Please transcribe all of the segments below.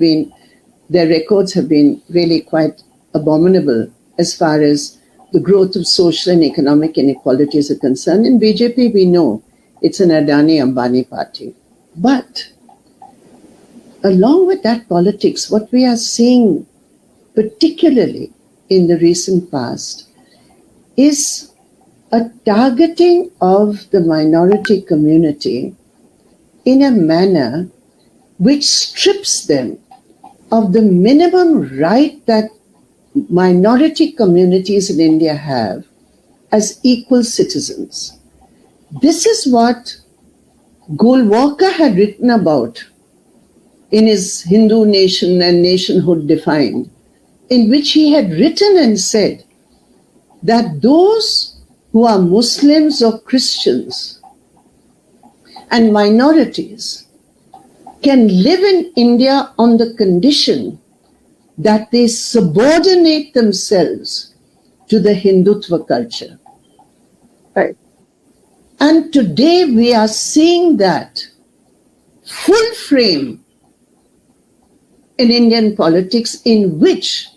their records have been really quite abominable as far as the growth of social and economic inequalities are concerned. In BJP, we know it's an Adani-Ambani party. But along with that politics, what we are seeing, particularly in the recent past, is a targeting of the minority community in a manner which strips them of the minimum right that minority communities in India have as equal citizens. This is what Golwalkar had written about in his Hindu Nation and Nationhood Defined, in which he had written and said that those who are Muslims or Christians and minorities can live in India on the condition that they subordinate themselves to the Hindutva culture. Right. And today we are seeing that full frame in Indian politics, in which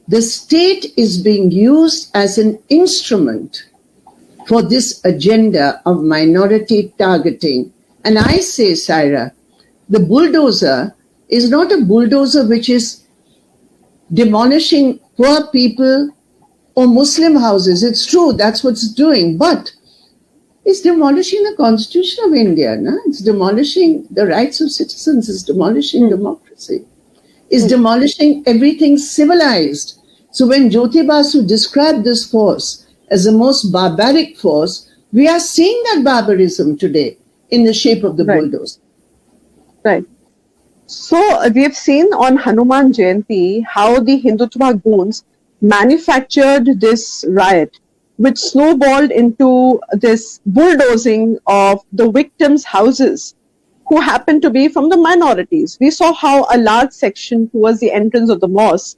the state is being used as an instrument for this agenda of minority targeting. And I say, Saira, the bulldozer is not a bulldozer which is demolishing poor people or Muslim houses. It's true, that's what it's doing, but it's demolishing the Constitution of India. No? It's demolishing the rights of citizens. It's demolishing democracy. It's demolishing everything civilized. So when Jyoti Basu described this force as the most barbaric force, we are seeing that barbarism today in the shape of the bulldozer. Right. So we have seen on Hanuman Jayanti how the Hindutva goons manufactured this riot, which snowballed into this bulldozing of the victims' houses, who happened to be from the minorities. We saw how a large section towards the entrance of the mosque,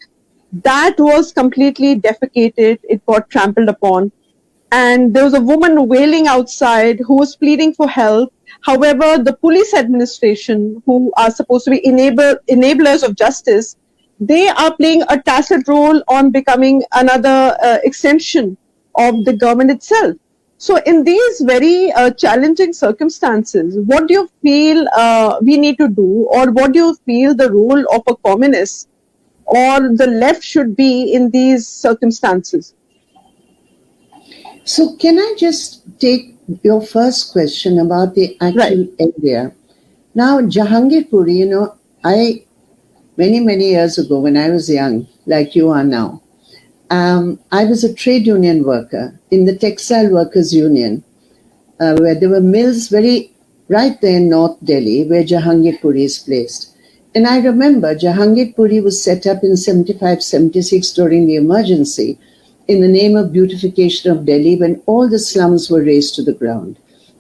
that was completely defecated, it got trampled upon. And there was a woman wailing outside who was pleading for help. However, the police administration, who are supposed to be enablers of justice, they are playing a tacit role on becoming another extension of the government itself. So in these very challenging circumstances, what do you feel we need to do, or what do you feel the role of a communist or the left should be in these circumstances? So can I just take your first question about the actual area? Now, Jahangir Puri, many years ago when I was young, like you are now, I was a trade union worker in the Textile Workers Union, where there were mills right there in North Delhi, where Jahangir Puri is placed. And I remember Jahangir Puri was set up in 75-76 during the emergency in the name of beautification of Delhi, when all the slums were razed to the ground.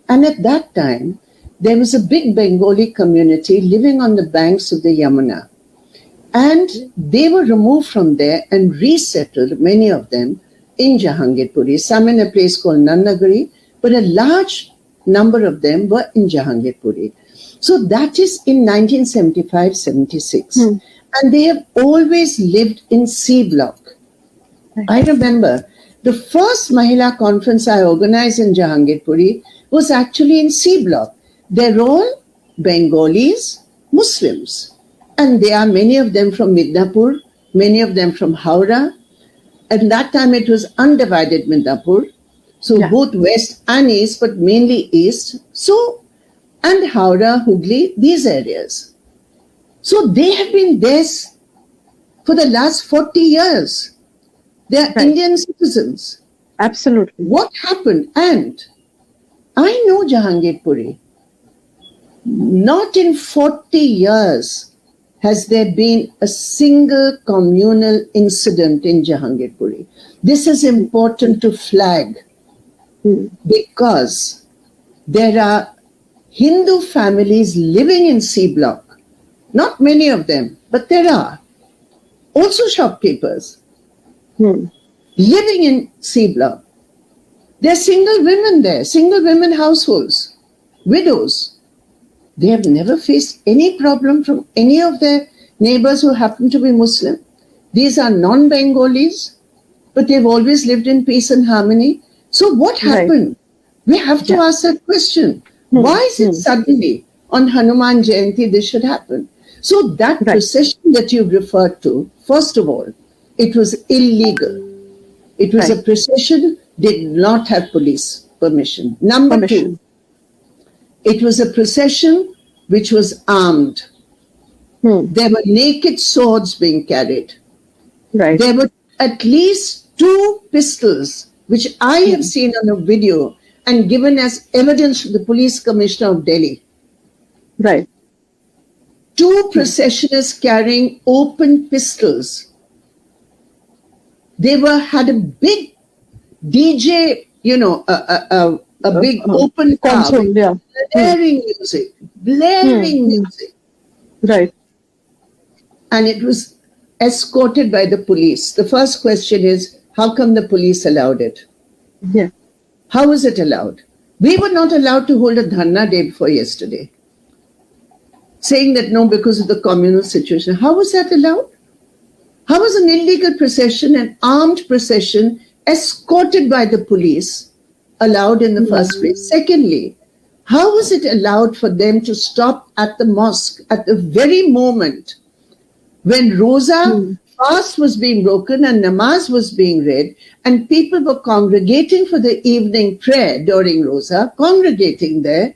And at that time, there was a big Bengali community living on the banks of the Yamuna. And they were removed from there and resettled, many of them, in Jahangir Puri, some in a place called Nannagiri, but a large number of them were in Jahangir Puri. So that is in 1975-76. And they have always lived in C block. I remember the first Mahila conference I organized in Jahangir Puri was actually in C block. They're all Bengalis, Muslims. And there are many of them from Midnapur, many of them from Howrah. At that time, it was undivided Midnapur. So both west and east, but mainly east. So, and Howrah, Hooghly, these areas. So they have been there for the last 40 years. They are Indian citizens. Absolutely. What happened? And I know Jahangir Puri. Not in 40 years has there been a single communal incident in Jahangir Puri. This is important to flag because there are Hindu families living in C block. Not many of them, but there are. Also shopkeepers living in C block. There are single women there, single women households, widows. They have never faced any problem from any of their neighbors who happen to be Muslim. These are non-Bengalis, but they've always lived in peace and harmony. So what happened? We have to ask that question. Why is it suddenly on Hanuman Jayanti this should happen? So that procession that you referred to, first of all, it was illegal. It was a procession, did not have police permission. Number two, it was a procession which was armed. There were naked swords being carried. There were at least 2 pistols, which I have seen on a video and given as evidence to the police commissioner of Delhi. 2 processionists carrying open pistols. They had a big DJ, a big open car, blaring music, and it was escorted by the police. The first question is, how come the police allowed it? How was it allowed? We were not allowed to hold a dharna day before yesterday, saying that no, because of the communal situation. How was that allowed? How was an illegal procession, an armed procession, escorted by the police, allowed in the first place? Secondly, how was it allowed for them to stop at the mosque at the very moment when Roza fast was being broken and namaz was being read and people were congregating for the evening prayer during Roza, congregating there?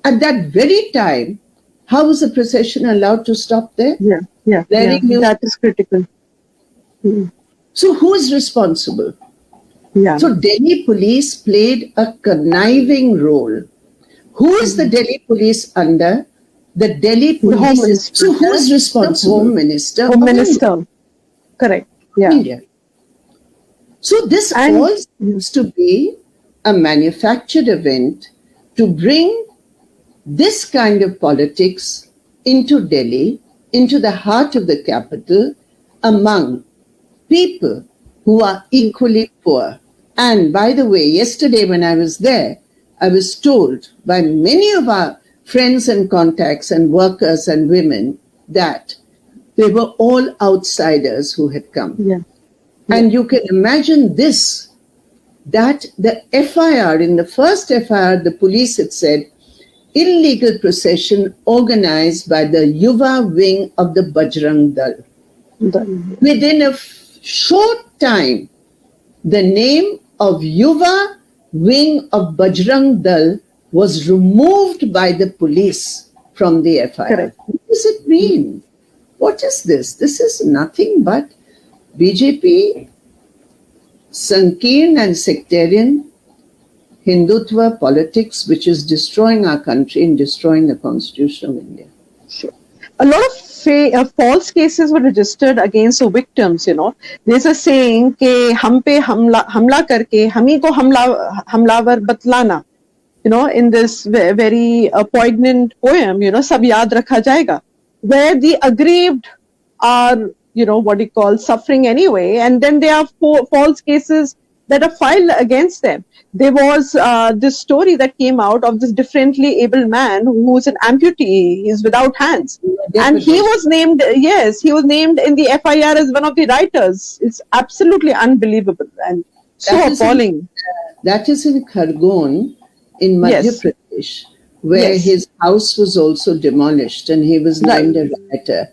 At that very time, how was the procession allowed to stop there? That is critical. So who is responsible? So Delhi police played a conniving role. Who is the Delhi police under? The Delhi police. So who is responsible? Home Minister. Home Minister. Correct. India. So this all seems to be a manufactured event to bring this kind of politics into Delhi, into the heart of the capital, among people who are equally poor. And by the way, yesterday when I was there, I was told by many of our friends and contacts and workers and women that they were all outsiders who had come. And you can imagine this, that the FIR, in the first FIR, the police had said, illegal procession organized by the Yuva wing of the Bajrang Dal. Within a short time, the name of Yuva wing of Bajrang Dal was removed by the police from the FIR. What does it mean? What is this? This is nothing but BJP, Sankirn and sectarian Hindutva politics, which is destroying our country and destroying the Constitution of India. A lot of false cases were registered against the victims, There's a saying, ke hum pe hamla karke, hami ko hamlavar batlana. In this very poignant poem, sab yaad rakha jayega, where the aggrieved are, suffering anyway, and then there are false cases that are filed against them. There was this story that came out of this differently abled man who's an amputee, he's without hands. And he was named, he was named in the FIR as one of the writers. It's absolutely unbelievable and so appalling. That is in Khargon, in Madhya Pradesh, where his house was also demolished and he was named a writer.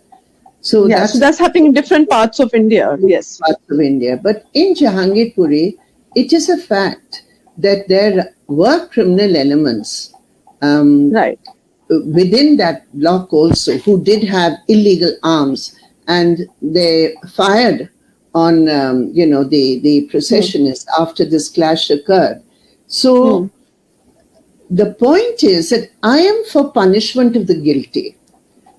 So that's happening in different parts of India. Parts of India. But in Jahangirpuri, it is a fact that there were criminal elements within that block also who did have illegal arms, and they fired on the processionists after this clash occurred. So the point is that I am for punishment of the guilty.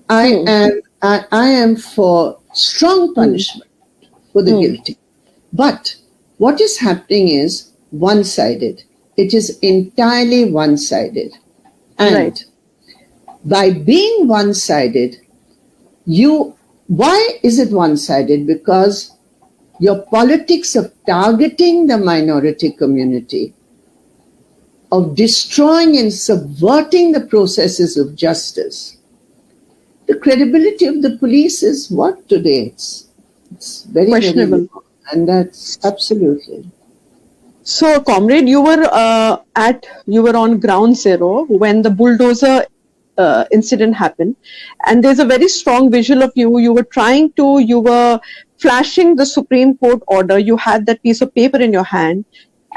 I am for strong punishment for the guilty. But what is happening is one-sided. It is entirely one-sided. And by being one-sided, why is it one-sided? Because your politics of targeting the minority community, of destroying and subverting the processes of justice, the credibility of the police is what today? It's very, Questionable. very low. And that's absolutely. So, comrade, you were on ground zero when the bulldozer incident happened, and there's a very strong visual of you. You were flashing the Supreme Court order. You had that piece of paper in your hand,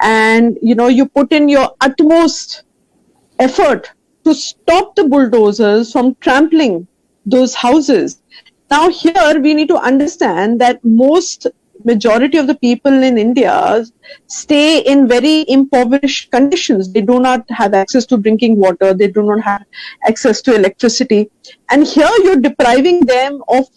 and you put in your utmost effort to stop the bulldozers from trampling those houses. Now, here we need to understand that majority of the people in India stay in very impoverished conditions. They do not have access to drinking water. They do not have access to electricity. And here you're depriving them of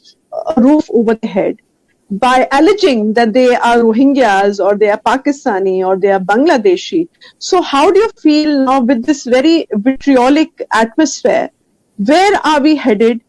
a roof over the head by alleging that they are Rohingyas or they are Pakistani or they are Bangladeshi. So how do you feel now with this very vitriolic atmosphere? Where are we headed?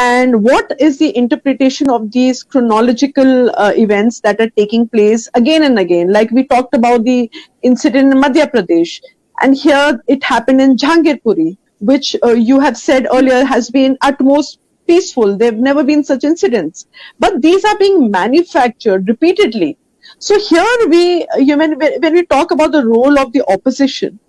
And what is the interpretation of these chronological events that are taking place again and again? Like we talked about the incident in Madhya Pradesh, and here it happened in Jahangirpuri, which you have said earlier has been utmost peaceful. There have never been such incidents. But these are being manufactured repeatedly. So here when we talk about the role of the opposition,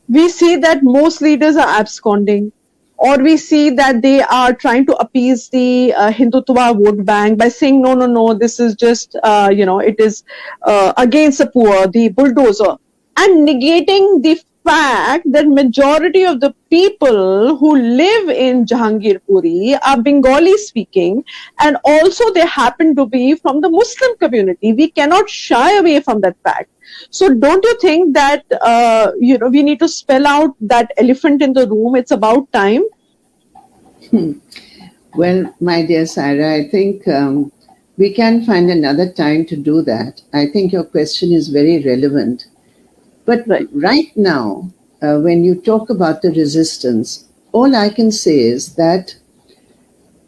we see that most leaders are absconding, or we see that they are trying to appease the Hindutva vote bank by saying, no, this is just, it is against the poor, the bulldozer, and negating the fact that majority of the people who live in Jahangirpuri are Bengali speaking, and also they happen to be from the Muslim community. We cannot shy away from that fact. So don't you think that, we need to spell out that elephant in the room? It's about time. Well, my dear Saira, I think we can find another time to do that. I think your question is very relevant. But right now, when you talk about the resistance, all I can say is that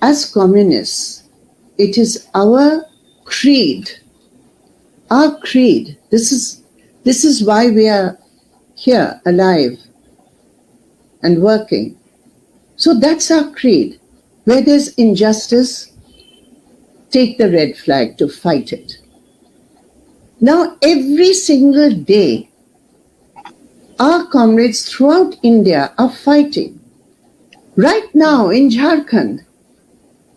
as communists, it is our creed. Our creed. This is why we are here, alive and working. So that's our creed. Where there's injustice, take the red flag to fight it. Now, every single day, our comrades throughout India are fighting. Right now in Jharkhand,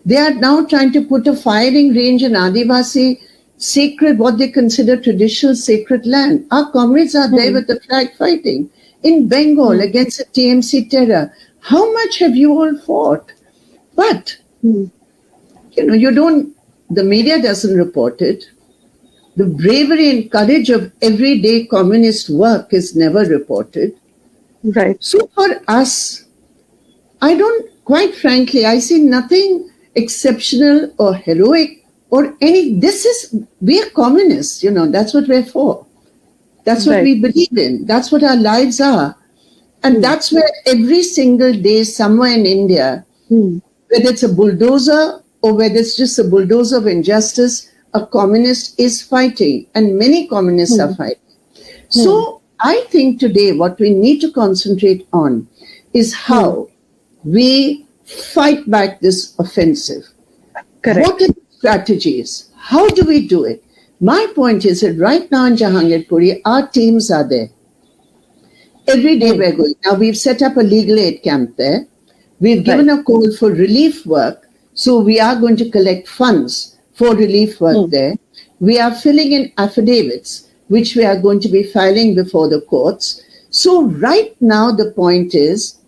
they are now trying to put a firing range in Adivasi sacred, what they consider traditional sacred land. Our comrades are there with the flag fighting. In Bengal against the TMC terror. How much have you all fought? But, the media doesn't report it. The bravery and courage of everyday communist work is never reported. Right. So for us, quite frankly, I see nothing exceptional or heroic or we are communists, that's what we're for. That's what we believe in. That's what our lives are. And that's where every single day somewhere in India, whether it's a bulldozer or whether it's just a bulldozer of injustice, a communist is fighting, and many communists are fighting. So I think today what we need to concentrate on is how we fight back this offensive. Correct. What are the strategies? How do we do it? My point is that right now in Jahangirpuri, our teams are there. Every day we're going. Now we've set up a legal aid camp there. We've given a call for relief work. So we are going to collect funds for relief work there. We are filling in affidavits, which we are going to be filing before the courts. So right now the point is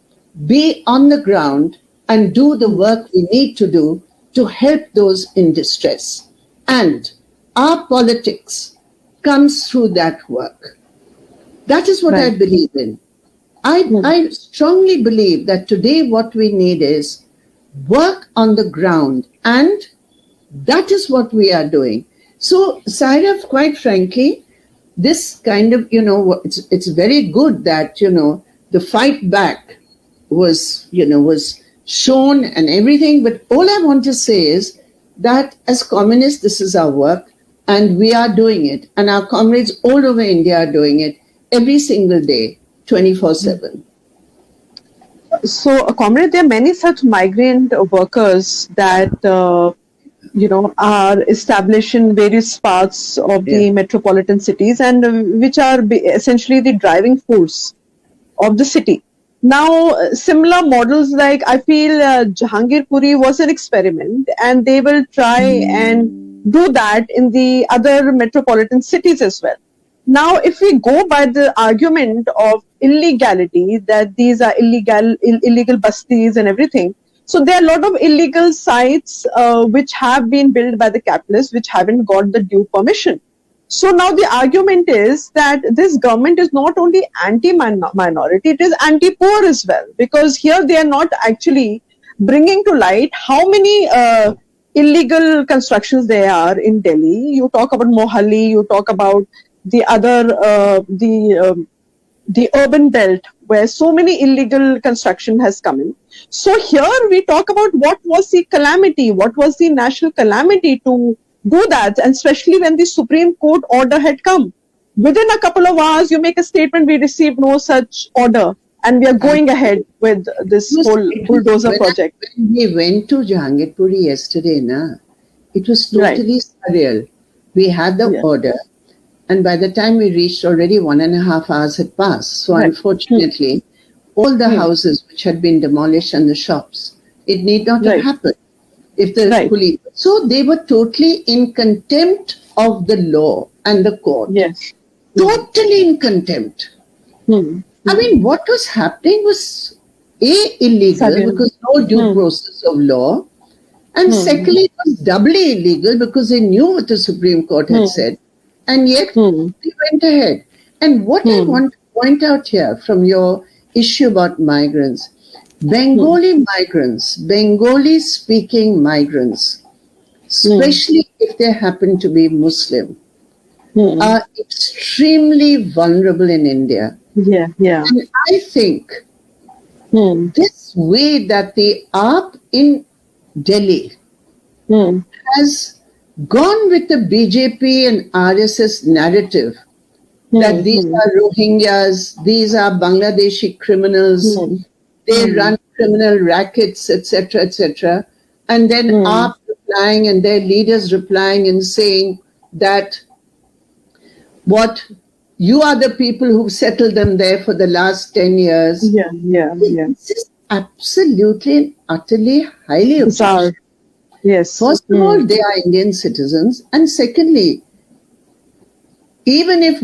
be on the ground and do the work we need to do to help those in distress. And our politics comes through that work. That is what I believe in. I strongly believe that today what we need is work on the ground, and that is what we are doing. So, Saira, quite frankly, this kind of, it's very good that, the fight back was shown and everything. But all I want to say is that as communists, this is our work and we are doing it. And our comrades all over India are doing it every single day, 24/7. So, comrade, there are many such migrant workers that are established in various parts of Yeah. the metropolitan cities, and which are essentially the driving force of the city. Now, similar models, like I feel Jahangir Puri was an experiment, and they will try and do that in the other metropolitan cities as well. Now, if we go by the argument of illegality, that these are illegal busties and everything, so there are a lot of illegal sites which have been built by the capitalists, which haven't got the due permission. So now the argument is that this government is not only anti-minority, it is anti-poor as well, because here they are not actually bringing to light how many illegal constructions there are in Delhi. You talk about Mohali, you talk about the other, the urban belt where so many illegal construction has come in. So here we talk about what was the calamity, what was the national calamity to do that, and especially when the Supreme Court order had come. Within a couple of hours, you make a statement, we received no such order, and we are going ahead with this whole bulldozer project. When we went to Jahangirpuri yesterday, it was totally surreal. We had the order, and by the time we reached, already 1.5 hours had passed. So unfortunately, all the houses which had been demolished and the shops, it need not have happened if the police. So they were totally in contempt of the law and the court. Yes. Totally in contempt. I mean, what was happening was illegal because no due process of law, and secondly, it was doubly illegal because they knew what the Supreme Court had said, and yet they went ahead. And what I want to point out here from your issue about migrants, Bengali migrants, Bengali-speaking migrants, especially if they happen to be Muslim, are extremely vulnerable in India. Yeah. And I think this way that the AAP in Delhi has gone with the BJP and RSS narrative that these are Rohingyas, these are Bangladeshi criminals, they run criminal rackets, etc., etc. And then AAP replying and their leaders replying and saying that what you are the people who've settled them there for the last 10 years. Yeah. This is absolutely and utterly highly bizarre. Yes. First of all, they are Indian citizens. And secondly, even if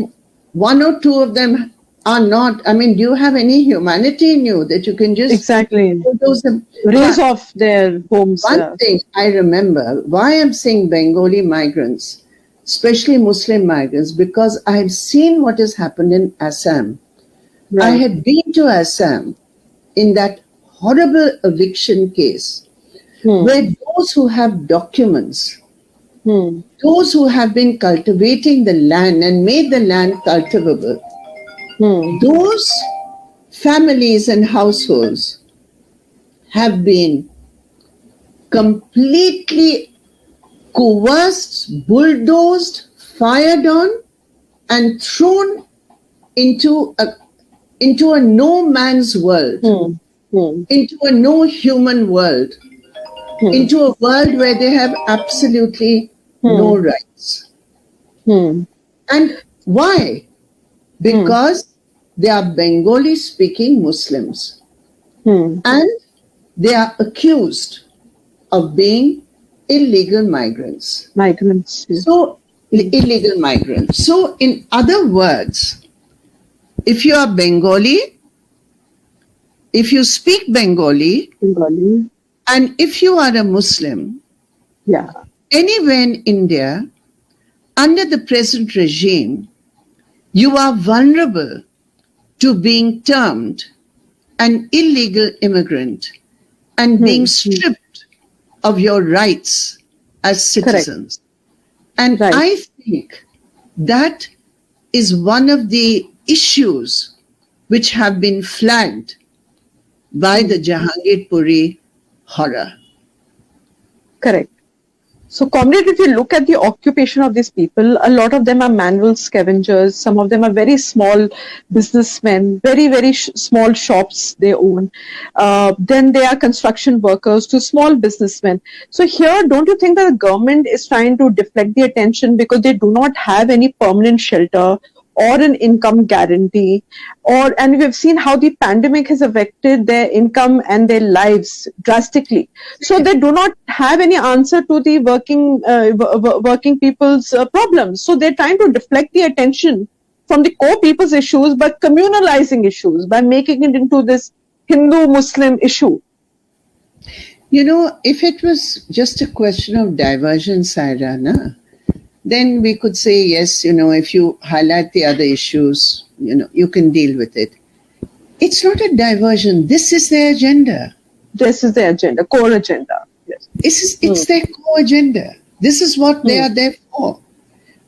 one or two of them are not, I mean, do you have any humanity in you that you can just raise off their homes? One thing I remember, why I'm saying Bengali migrants, especially Muslim migrants, because I have seen what has happened in Assam. I had been to Assam in that horrible eviction case, where those who have documents, those who have been cultivating the land and made the land cultivable, those families and households have been completely coerced, bulldozed, fired on, and thrown into a no man's world, into a no human world, into a world where they have absolutely no rights. And why? Because they are Bengali speaking Muslims and they are accused of being illegal migrants. So, illegal migrants. So, in other words, if you are Bengali, if you speak Bengali, and if you are a Muslim, anywhere in India, under the present regime, you are vulnerable to being termed an illegal immigrant and being stripped of your rights as citizens. And I think that is one of the issues which have been flagged by the Jahangir Puri horror. Correct. So, comrade, if you look at the occupation of these people, a lot of them are manual scavengers. Some of them are very small businessmen, very small shops they own. Then they are construction workers to small businessmen. So here, don't you think that the government is trying to deflect the attention because they do not have any permanent shelter or an income guarantee, and we've seen how the pandemic has affected their income and their lives drastically. So they do not have any answer to the working people's problems. So they're trying to deflect the attention from the core people's issues by communalizing issues, by making it into this Hindu-Muslim issue. If it was just a question of diversion, Saira, then we could say, yes, if you highlight the other issues, you can deal with it. It's not a diversion. This is their agenda. This is their agenda, core agenda. Yes. It's their core agenda. This is what they are there for.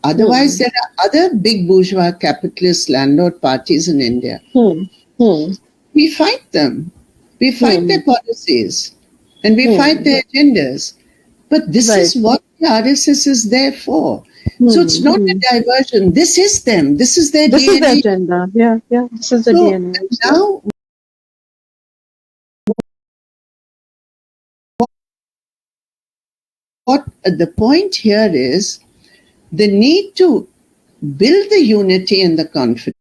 Otherwise, there are other big bourgeois capitalist landlord parties in India. We fight them. We fight their policies. And we fight their agendas. But this is what the RSS is there for. So it's not a diversion. This is them. This is their DNA. This is their agenda. Yeah. This is the DNA. Now, what the point here is, the need to build the unity and the confidence.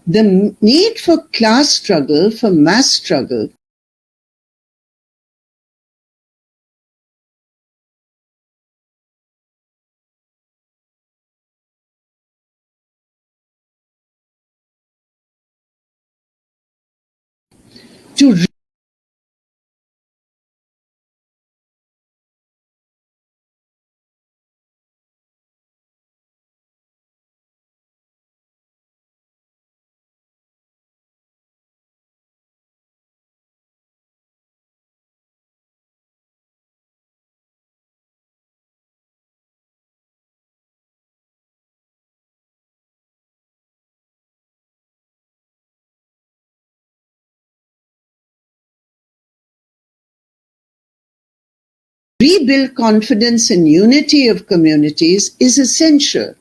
The need for class struggle, for mass struggle, to rebuild confidence and unity of communities is essential.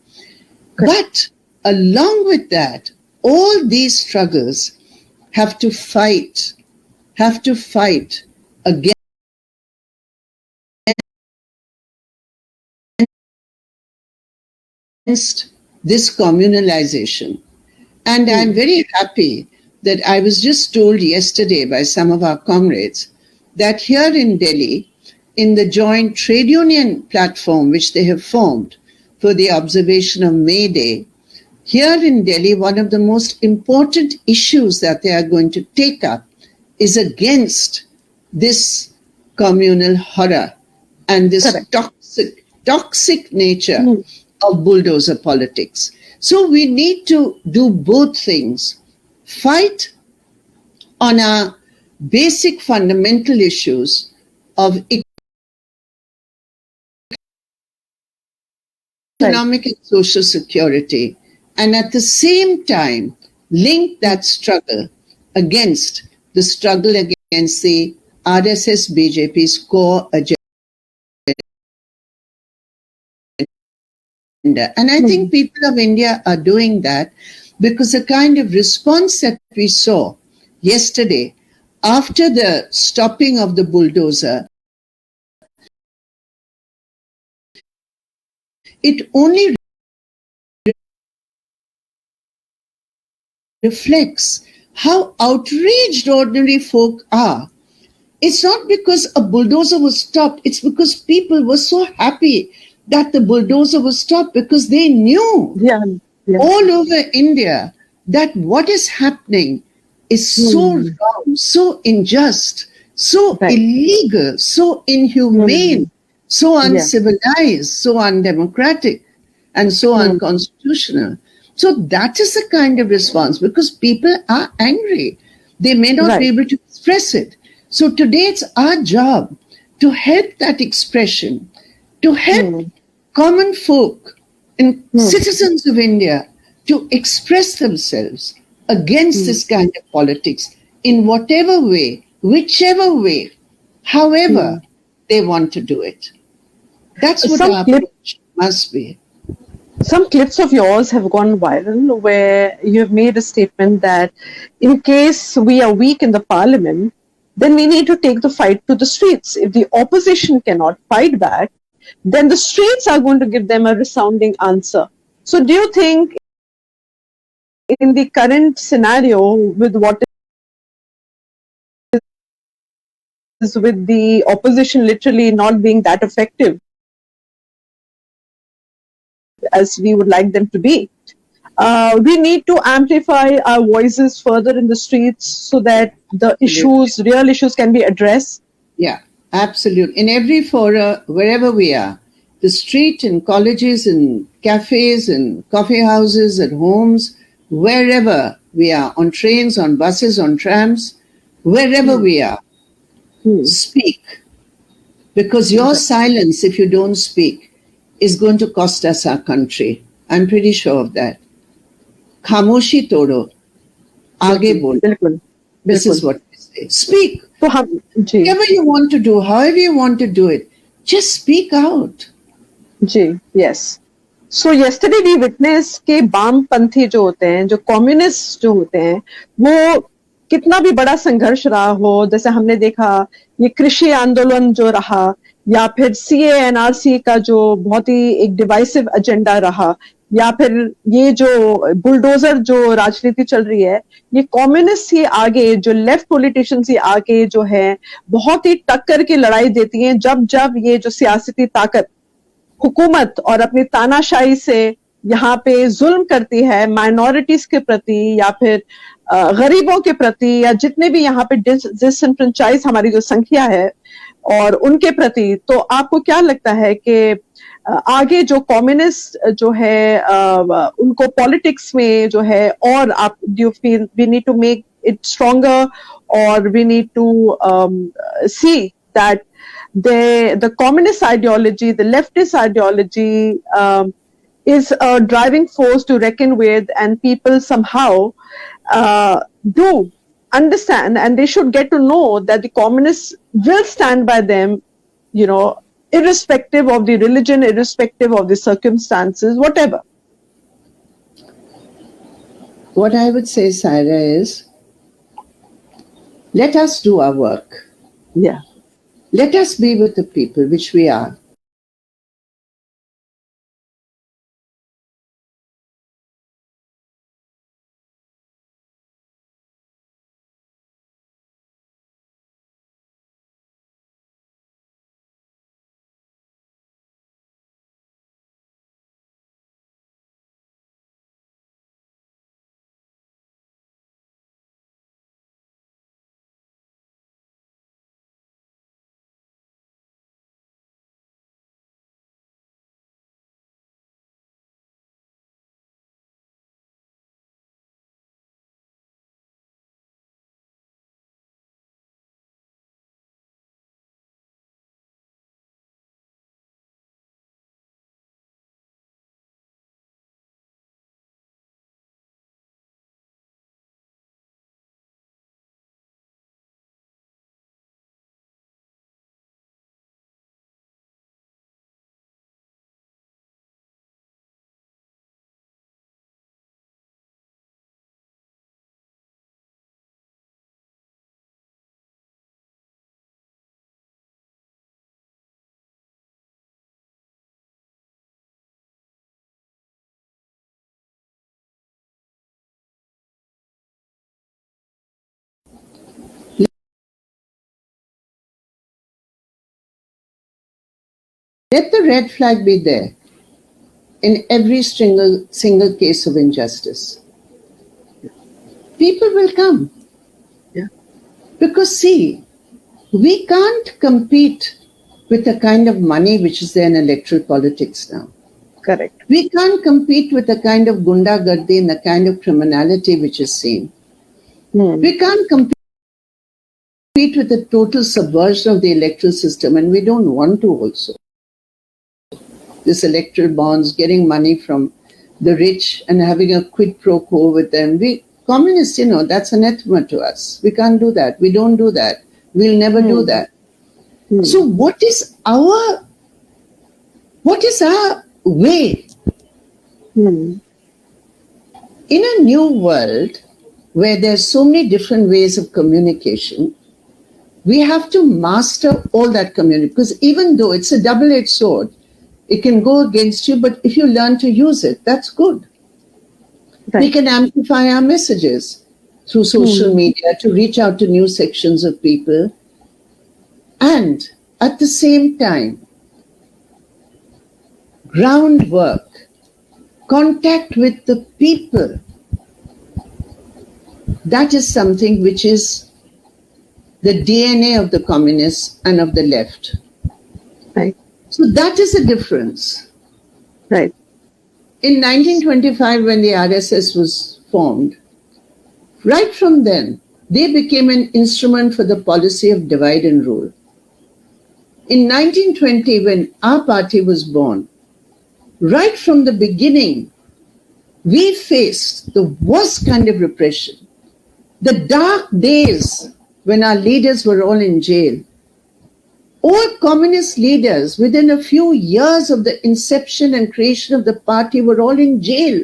But along with that, all these struggles have to fight against this communalization. And I'm very happy that I was just told yesterday by some of our comrades that here in Delhi, in the joint trade union platform which they have formed for the observation of May Day, here in Delhi, one of the most important issues that they are going to take up is against this communal horror and this toxic nature of bulldozer politics. So we need to do both things. Fight on our basic fundamental issues of economic and social security, and at the same time link that struggle against the RSS BJP's core agenda. And I think people of India are doing that, because the kind of response that we saw yesterday after the stopping of the bulldozer, it only reflects how outraged ordinary folk are. It's not because a bulldozer was stopped, it's because people were so happy that the bulldozer was stopped, because they knew all over India that what is happening is so wrong, so unjust, so illegal, so inhumane, so uncivilized, so undemocratic, and so unconstitutional. So that is the kind of response, because people are angry. They may not be able to express it. So today it's our job to help that expression, to help common folk and citizens of India to express themselves against this kind of politics in whatever way, whichever way, however they want to do it. That's what our approach must be. Some clips of yours have gone viral where you have made a statement that in case we are weak in the parliament, then we need to take the fight to the streets. If the opposition cannot fight back, then the streets are going to give them a resounding answer. So do you think in the current scenario with what is with the opposition literally not being that effective as we would like them to be, we need to amplify our voices further in the streets so that the issues, real issues, can be addressed? Yeah, absolutely. In every fora, wherever we are, the street, in colleges, in cafes, in coffee houses, at homes, wherever we are, on trains, on buses, on trams, wherever we are, speak. Because your silence, if you don't speak, is going to cost us our country. I'm pretty sure of that. Khamoshi todo, aage bolo. This is what we say. Speak. Whatever you want to do, however you want to do it, just speak out. Yes. So yesterday we witnessed कि वामपंथी जो होते हैं, जो communist जो होते हैं, वो कितना भी बड़ा संघर्ष रहा हो, जैसे हमने देखा ये कृषि आंदोलन जो रहा, या फिर सीए एनआरसी का जो बहुत ही एक डिवाइसिव एजेंडा रहा, या फिर ये जो बुलडोजर जो राजनीति चल रही है, ये कम्युनिस्ट ही आगे, जो लेफ्ट पॉलिटिशियंस ही आगे जो है बहुत ही टक्कर की लड़ाई देती हैं जब जब ये जो सियासती ताकत हुकूमत और अपनी तानाशाही से यहाँ पे जुल्म करती है माइनॉरिटीज के प्रति या फिर गरीबों के प्रति या जितने भी यहाँ पे डिसएनफ्रेंचाइज हमारी जो संख्या है और उनके प्रति। तो आपको क्या लगता है कि आगे जो कम्युनिस्ट जो है उनको पॉलिटिक्स में जो है और आप do feel we need to make it stronger और we need to see that the communist ideology, the leftist ideology is a driving force to reckon with, and people somehow do understand, and they should get to know that the communists will stand by them, you know, irrespective of the religion, irrespective of the circumstances, whatever. What I would say, Saira, is let us do our work. Yeah. Let us be with the people, which we are. Let the red flag be there in every single case of injustice. People will come. Yeah. Because see, we can't compete with the kind of money which is there in electoral politics now. Correct. We can't compete with the kind of gundagardi and the kind of criminality which is seen. We can't compete with the total subversion of the electoral system, and we don't want to also. This electoral bonds, getting money from the rich and having a quid pro quo with them. communists, that's anathema to us. We can't do that. We don't do that. We'll never do that. So what is our way? In a new world where there's so many different ways of communication, we have to master all that communication, because even though it's a double-edged sword, it can go against you, but if you learn to use it, that's good. Right. We can amplify our messages through social media to reach out to new sections of people. And at the same time, groundwork, contact with the people, that is something which is the DNA of the communists and of the left. Right. So that is a difference. Right. In 1925, when the RSS was formed, right from then, they became an instrument for the policy of divide and rule. In 1920, when our party was born, right from the beginning, we faced the worst kind of repression. The dark days when our leaders were all in jail. All communist leaders within a few years of the inception and creation of the party were all in jail.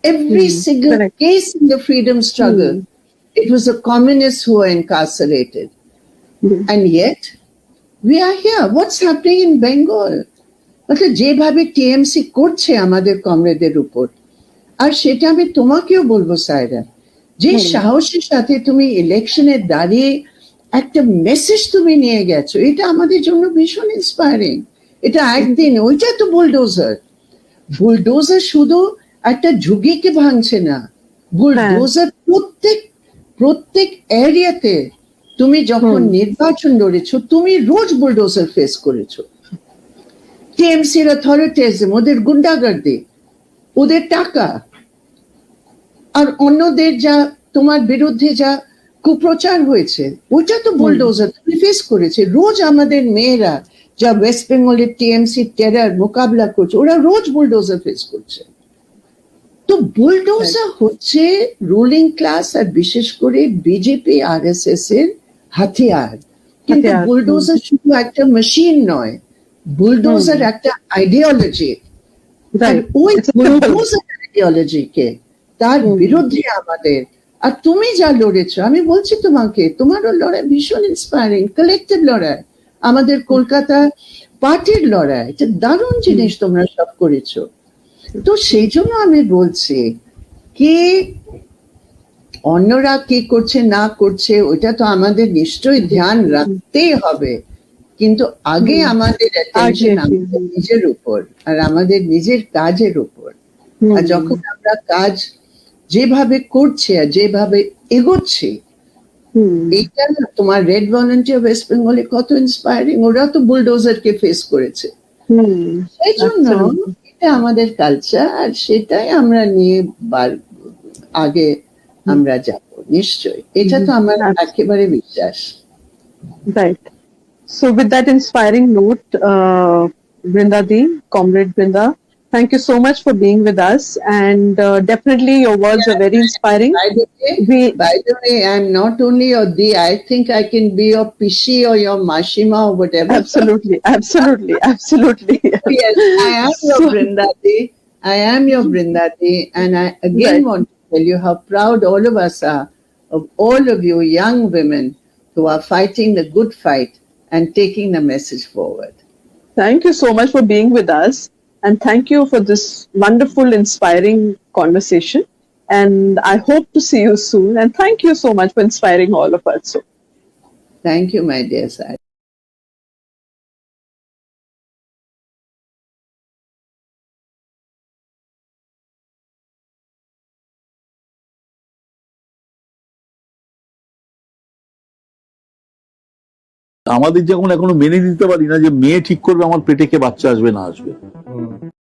Every single case in the freedom struggle, it was the communists who were incarcerated. And yet, we are here. What's happening in Bengal? मतलब যেভাবে TMC করছে আমাদের কমরেডদের উপর, আর সেটা আমি তোমাকেও বলবো সায়রা, যে সাহসের সাথে তুমি ইলেকশনে দাঁড়িয়ে একটা মেসেজ তুমি নিয়ে গেছো, এটা আমাদের জন্য ভীষণ ইন্সপায়ারিং। এটা একদিন, ওইটা তো বুলডোজার। বুলডোজার শুধু একটা ঝুঁকিকে ভাঙছে না, বুলডোজার প্রত্যেক এরিয়াতে। তুমি যখন নির্বাচন লড়েছো, তুমি রোজ বুলডোজার ফেস করেছো। টিএমসির অথরিটিজম, ওদের গুন্ডাগর্দি, ওদের টাকা, আর অন্যদের যা তোমার বিরুদ্ধে যা কুপ্রচার হয়েছে, ওইটা তো বুলডোজার তুমি ফেস করেছে। রোজ আমাদের মেয়েরা যা ওয়েস্ট বেঙ্গলের টিএমসি টেরার মোকাবিলা করছে, ওরা রোজ বুলডোজার ফেস করছে। তো বুলডোজার হচ্ছে রুলিং ক্লাস আর বিশেষ করে বিজেপি আরএসএস এর হাতিয়ার। কিন্তু বুলডোজার শুধু একটা মেশিন নয়, বুলডোজার একটা আইডিওলজি। ওই বুলডোজার আইডিওলজিকে, তার বিরুদ্ধে আমাদের, আর তুমি যা লড়েছো, আমি বলছি তোমাকে, তোমারও লড়াই ভীষণ ইন্সপায়ারিং, কালেক্টিভ লড়াই, আমাদের কলকাতা পার্টির লড়াই, এটা দারুণ জিনিস তোমরা সব করেছো। তো সেই জন্য আমি বলছি কি, অন্যরা কি করছে না করছে ওটা তো আমাদের নিশ্চয়ই ধ্যান রাখতেই হবে, কিন্তু আগে আমাদের অ্যাটেনশন আমাদের নিজের উপর আর আমাদের নিজের কাজের উপর। আর যখন আমরা কাজ যেভাবে করছে আর যেভাবে এগোচ্ছে, এইটা তোমার রেড ভলান্টিয়ার ওয়েস্ট বেঙ্গলে কত ইন্সপায়ারিং, ওরা তো বুলডোজারকে ফেস করেছে। সেই জন্য এটা আমাদের কালচার, আর সেটাই আমরা নিয়ে আগে আমরা যাব নিশ্চয়ই, এটা তো আমার একেবারে বিশ্বাস। Right. So with that inspiring note, Brinda Di, Comrade Brinda, thank you so much for being with us, and definitely your words are very inspiring. By the way, I'm not only your Di, I think I can be your Pishi or your Mashima or whatever. Absolutely. Yes, I am your Brinda Di. I am your Brinda Di, and I again want to tell you how proud all of us are of all of you young women who are fighting the good fight and taking the message forward. Thank you so much for being with us, and thank you for this wonderful, inspiring conversation. And I hope to see you soon. And thank you so much for inspiring all of us. Thank you, my dear Saira. আমাদের যেমন এখনো মেনে নিতে পারি না যে মেয়ে ঠিক করবে আমার পেটে কে বাচ্চা আসবে না আসবে।